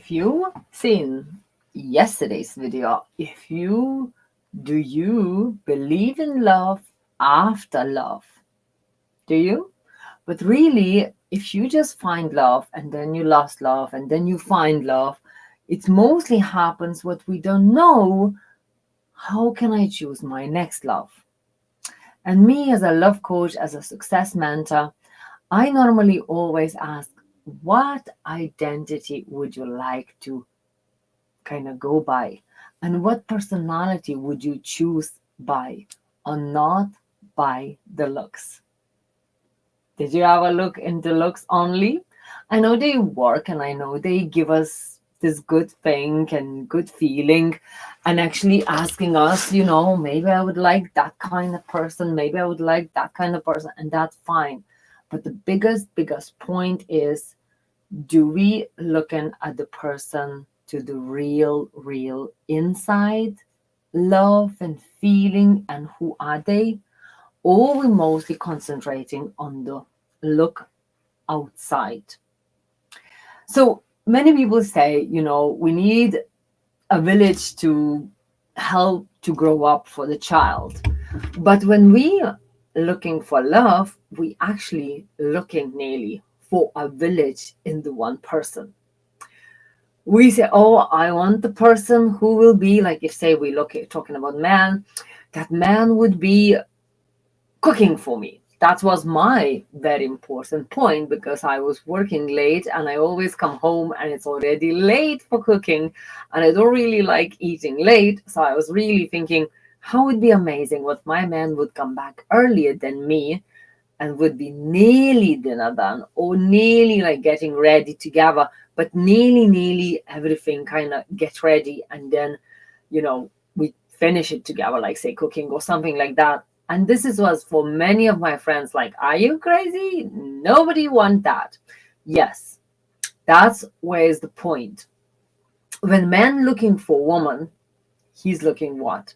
if you seen yesterday's video, do you believe in love after love? Do you? But really, if you just find love and then you lost love and then you find love, it mostly happens what we don't know. How can I choose my next love? And me, as a love coach, as a success mentor, I normally always ask, what identity would you like to kind of go by? And what personality would you choose by, or not by the looks? Did you have a look into looks only? I know they work and I know they give us this good thing and good feeling, and actually asking us, maybe I would like that kind of person, maybe I would like that kind of person, and that's fine. But the biggest point is, do we looking at the person to the real inside love and feeling and who are they? Or we mostly concentrating on the look outside? So many people say, we need a village to help to grow up for the child. But when we are looking for love, we actually looking nearly for a village in the one person. We say, oh, I want the person who will be like, if say we look at talking about man, that man would be cooking for me. That was my very important point, because I was working late and I always come home and it's already late for cooking, and I don't really like eating late. So I was really thinking, how would be amazing what my man would come back earlier than me and would be nearly dinner done, or nearly like getting ready together, but nearly everything kind of get ready, and then we finish it together, like say cooking or something like that. And this is was for many of my friends like, are you crazy? Nobody want that. Yes, that's where is the point. When man looking for woman, he's looking what?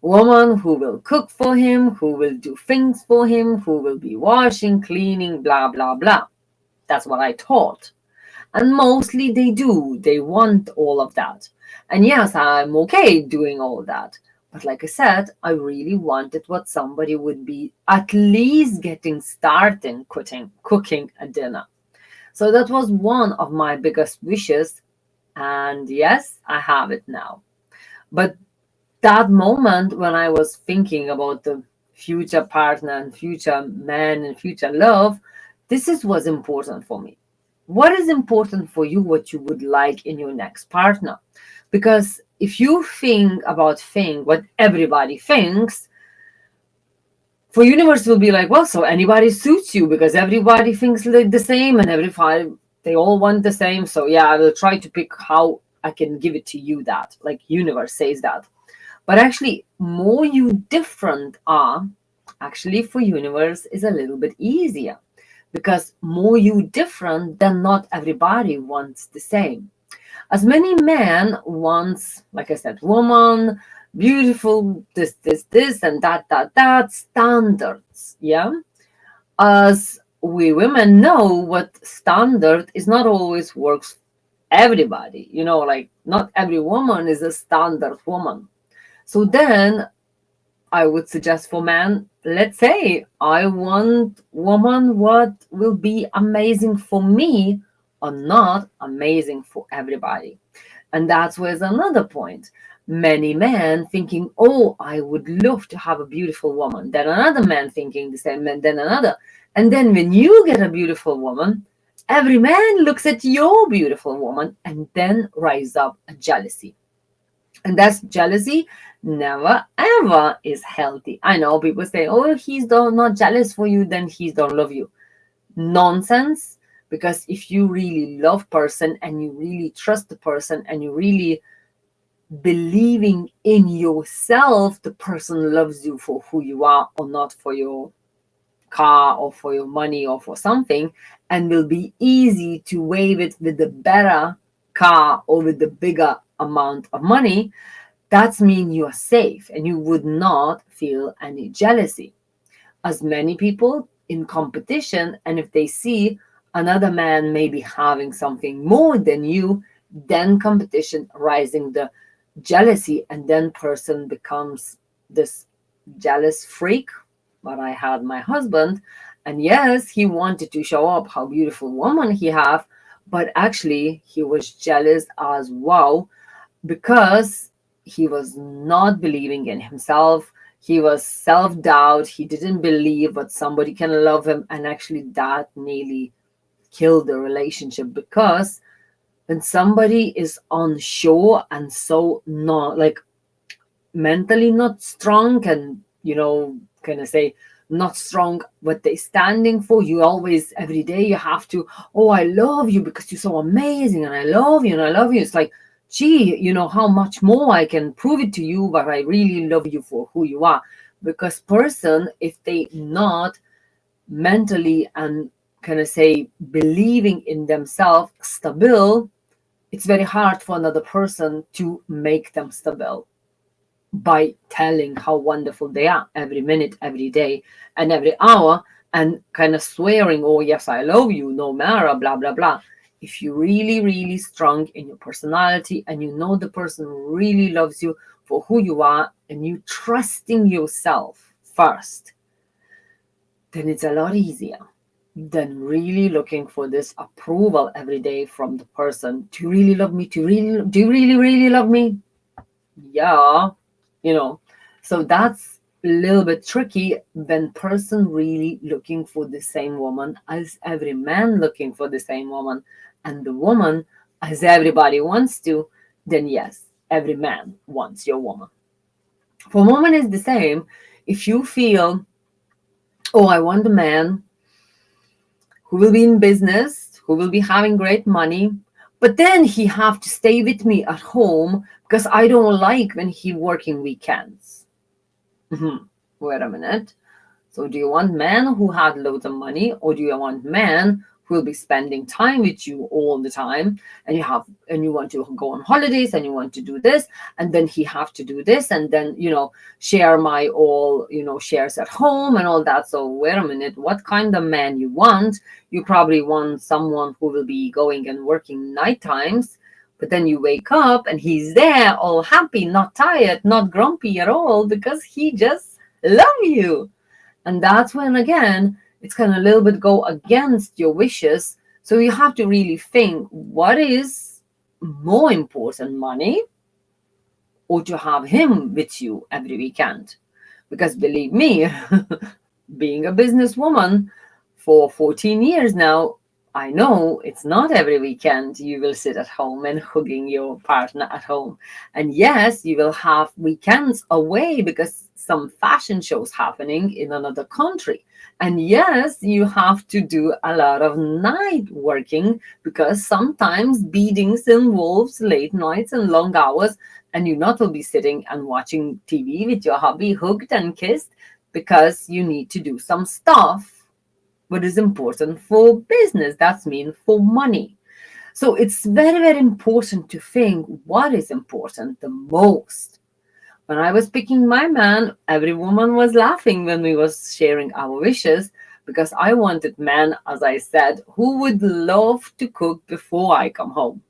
Woman who will cook for him, who will do things for him, who will be washing, cleaning, blah blah blah. That's what I taught. And mostly they do. They want all of that. And yes, I'm okay doing all that. But like I said, I really wanted what somebody would be at least getting started cooking a dinner. So that was one of my biggest wishes. And yes, I have it now. But that moment when I was thinking about the future partner and future man and future love, this is what's important for me. What is important for you, what you would like in your next partner? Because if you think about what everybody thinks, for universe will be like, well, so anybody suits you because everybody thinks like the same and everybody, they all want the same. So yeah, I will try to pick how I can give it to you, that like universe says that. But actually, more you different are, actually for universe is a little bit easier, because more you different, then not everybody wants the same. As many men wants, like I said, woman, beautiful, this, and that standards, yeah. As we women know, what standard is not always works everybody. Like not every woman is a standard woman. So then I would suggest for men, let's say I want woman what will be amazing for me or not amazing for everybody. And that's where's another point. Many men thinking, oh, I would love to have a beautiful woman. Then another man thinking the same, and then another. And then when you get a beautiful woman, every man looks at your beautiful woman, and then rise up a jealousy. And that's jealousy never ever is healthy. I know people say, oh, he's not jealous for you, then he don't love you. Nonsense. Because if you really love person and you really trust the person and you really believing in yourself, the person loves you for who you are, or not for your car or for your money or for something, and will be easy to wave it with the better car or with the bigger amount of money. That's mean you are safe and you would not feel any jealousy. As many people in competition, and if they see another man maybe having something more than you, then competition, rising the jealousy, and then person becomes this jealous freak. But I had my husband, and yes, he wanted to show up how beautiful woman he have, but actually he was jealous as well, because he was not believing in himself. He was self-doubt. He didn't believe that somebody can love him, and actually that nearly killed the relationship, because when somebody is unsure and so not like mentally not strong, and kind of say not strong what they standing for, you always every day you have to, oh, I love you because you're so amazing, and I love you and I love you. It's like, gee, how much more I can prove it to you, but I really love you for who you are. Because person, if they not mentally and kind of say believing in themselves stable, it's very hard for another person to make them stable by telling how wonderful they are every minute, every day, and every hour, and kind of swearing, oh, yes, I love you, no matter, blah, blah, blah. If you're really, really strong in your personality, and the person really loves you for who you are, and you trusting yourself first, then it's a lot easier than really looking for this approval every day from the person. Do you really love me? Do you really, really love me? Yeah, you know. So that's a little bit tricky when person really looking for the same woman as every man looking for the same woman, and the woman as everybody wants to, then yes, every man wants your woman. For woman is the same. If you feel, oh, I want a man who will be in business, who will be having great money, but then he have to stay with me at home because I don't like when he working weekends. Wait a minute. So do you want men who had loads of money, or do you want men who will be spending time with you all the time, and you want to go on holidays, and you want to do this, and then he have to do this, and then share my all shares at home and all that. So wait a minute, what kind of man you want? You probably want someone who will be going and working night times, but then you wake up and he's there all happy, not tired, not grumpy at all, because he just love you. And that's when, again, it's kind of a little bit go against your wishes. So you have to really think, what is more important, money or to have him with you every weekend? Because believe me, being a businesswoman for 14 years now, I know it's not every weekend you will sit at home and hugging your partner at home. And yes, you will have weekends away because some fashion shows happening in another country. And yes, you have to do a lot of night working because sometimes beatings involves late nights and long hours, and you not will be sitting and watching TV with your hubby hugged and kissed, because you need to do some stuff what is important for business. That's mean for money. So it's very, very important to think what is important the most. When I was picking my man, every woman was laughing when we was sharing our wishes, because I wanted man, as I said, who would love to cook before I come home.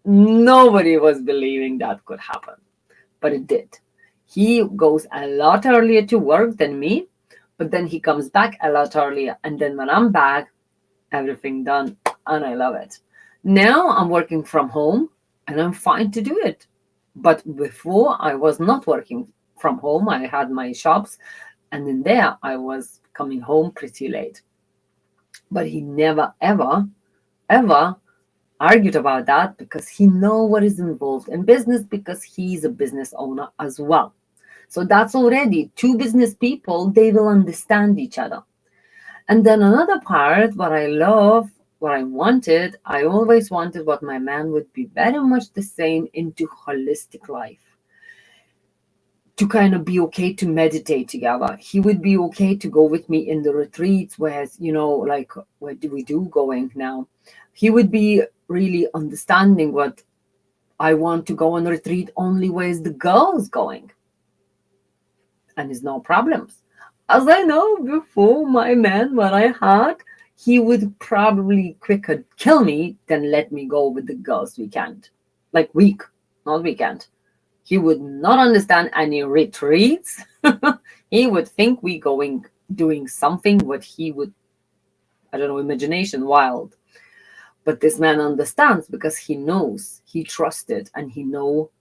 Nobody was believing that could happen, but it did. He goes a lot earlier to work than me, but then he comes back a lot earlier. And then when I'm back, everything done, and I love it. Now I'm working from home and I'm fine to do it. But before I was not working from home, I had my shops, and in there I was coming home pretty late. But he never, ever, ever argued about that, because he know what is involved in business, because he's a business owner as well. So that's already two business people, they will understand each other. And then another part, what I love, what I always wanted what my man would be very much the same into holistic life. To kind of be okay to meditate together. He would be okay to go with me in the retreats, whereas, like, where do we do going now? He would be really understanding what I want to go on retreat only where's the girls going. And it's no problems. As I know before, my man, what I had, he would probably quicker kill me than let me go with the girls weekend. Like week, not weekend. He would not understand any retreats. He would think we going doing something what he would, I don't know, imagination wild. But this man understands because he knows, he trusted, and he know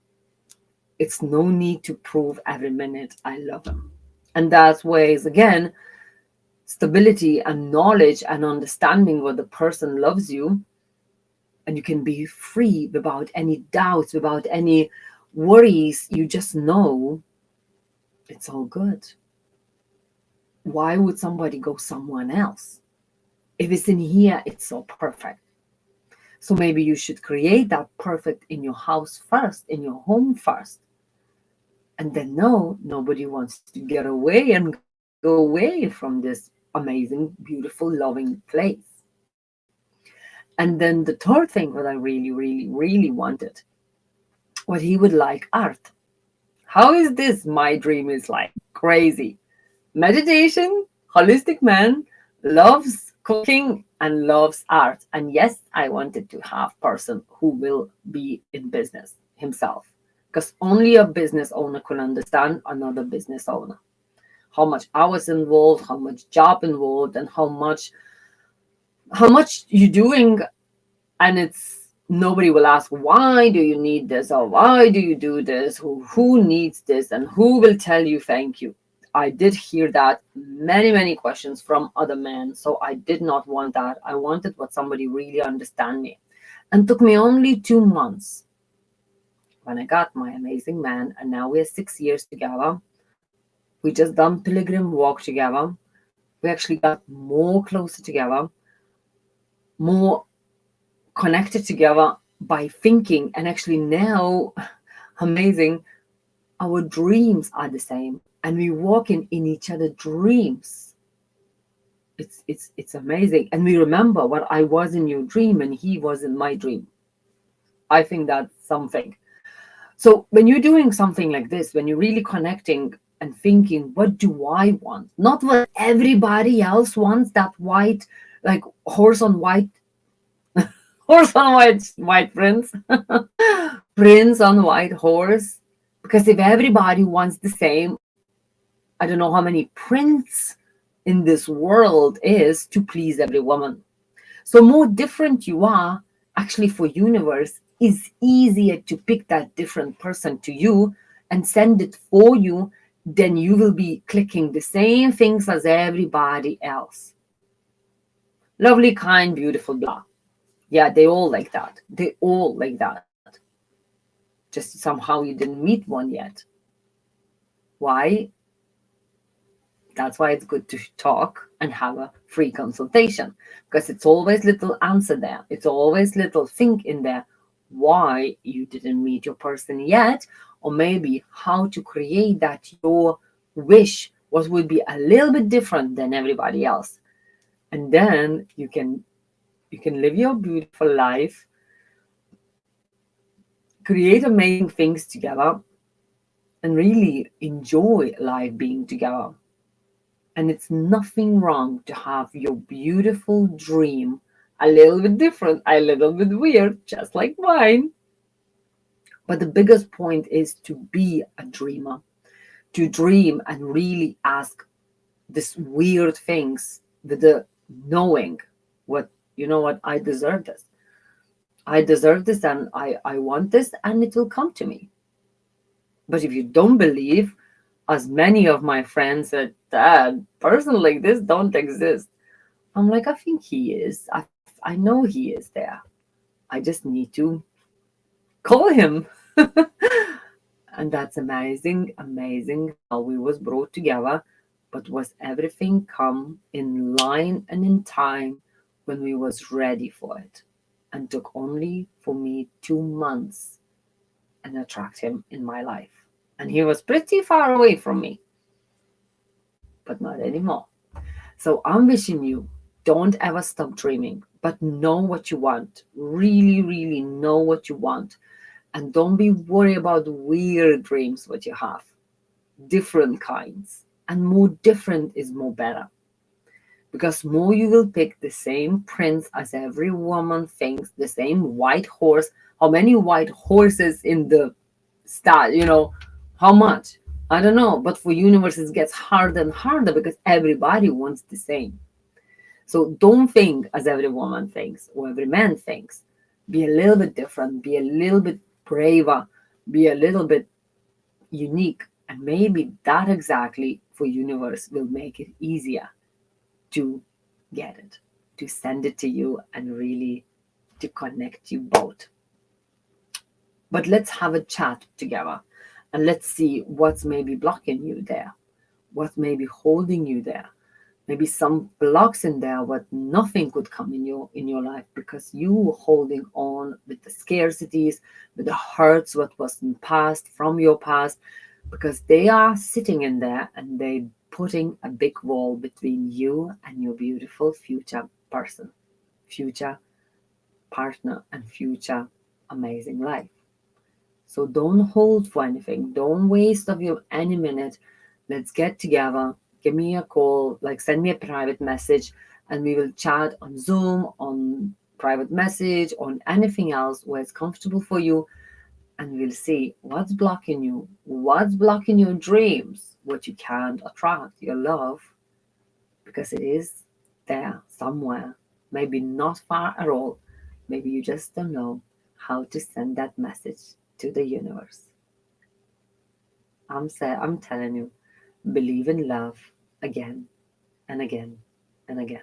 it's no need to prove every minute I love him. And that's ways again stability and knowledge and understanding what the person loves you, and you can be free without any doubts, without any worries. You just know it's all good. Why would somebody go someone else? If it's in here, it's so perfect. So maybe you should create that perfect in your house first, in your home first. And then no, nobody wants to get away and go away from this amazing, beautiful, loving place. And then the third thing what I really, really, really wanted, what he would like art. How is this? My dream is like crazy. Meditation, holistic man, loves cooking and loves art. And yes, I wanted to have person who will be in business himself. Because only a business owner can understand another business owner. How much hours involved, how much job involved, and how much you're doing. And it's nobody will ask, why do you need this, or why do you do this, who needs this, and who will tell you thank you. I did hear that many questions from other men, so I did not want that. I wanted what somebody really understand me. And took me only 2 months when I got my amazing man, and now we're 6 years together. We just done pilgrim walk together. We actually got more closer together, more connected together by thinking. And actually now, amazing, our dreams are the same, and we walk in each other's dreams. It's amazing. And we remember what I was in your dream and he was in my dream. I think that's something. So when you're doing something like this, when you're really connecting and thinking, what do I want? Not what everybody else wants, that white, like horse on white, horse on white prince, prince on white horse. Because if everybody wants the same, I don't know how many prince in this world is to please every woman. So more different you are, actually for universe, is easier to pick that different person to you and send it for you, then you will be clicking the same things as everybody else. Lovely, kind, beautiful, blah. Yeah, they all like that. They all like that. Just somehow you didn't meet one yet. Why? That's why it's good to talk and have a free consultation, because it's always little answer there. It's always little think in there why you didn't meet your person yet, or maybe how to create that your wish what would be a little bit different than everybody else. And then you can live your beautiful life, create amazing things together, and really enjoy life being together. And it's nothing wrong to have your beautiful dream, a little bit different, a little bit weird, just like mine. But the biggest point is to be a dreamer, to dream and really ask these weird things with the knowing what, you know what, I deserve this. I deserve this, and I want this, and it will come to me. But if you don't believe, as many of my friends said, Dad, person like this don't exist. I'm like, I think he is. I know he is there. I just need to call him. And that's amazing, amazing how we was brought together, but was everything come in line and in time when we was ready for it. And took only for me 2 months and attract him in my life. And he was pretty far away from me, but not anymore. So I'm wishing you, don't ever stop dreaming, but know what you want. Really, really know what you want. And don't be worried about weird dreams what you have. Different kinds. And more different is more better. Because more you will pick the same prince as every woman thinks, the same white horse. How many white horses in the style, how much? I don't know. But for universe, it gets harder and harder because everybody wants the same. So don't think as every woman thinks or every man thinks. Be a little bit different, be a little bit braver, be a little bit unique. And maybe that exactly for universe will make it easier to get it, to send it to you and really to connect you both. But let's have a chat together and let's see what's maybe blocking you there, what's maybe holding you there. Maybe some blocks in there, but nothing could come in your life because you were holding on with the scarcities, with the hurts, what was in past from your past, because they are sitting in there and they putting a big wall between you and your beautiful future person, future partner, and future amazing life. So don't hold for anything. Don't waste of your any minute. Let's get together. Give me a call, like send me a private message, and we will chat on Zoom, on private message, on anything else where it's comfortable for you, and we'll see what's blocking your dreams, what you can't attract, your love, because it is there somewhere, maybe not far at all. Maybe you just don't know how to send that message to the universe. I'm telling you, believe in love again and again and again.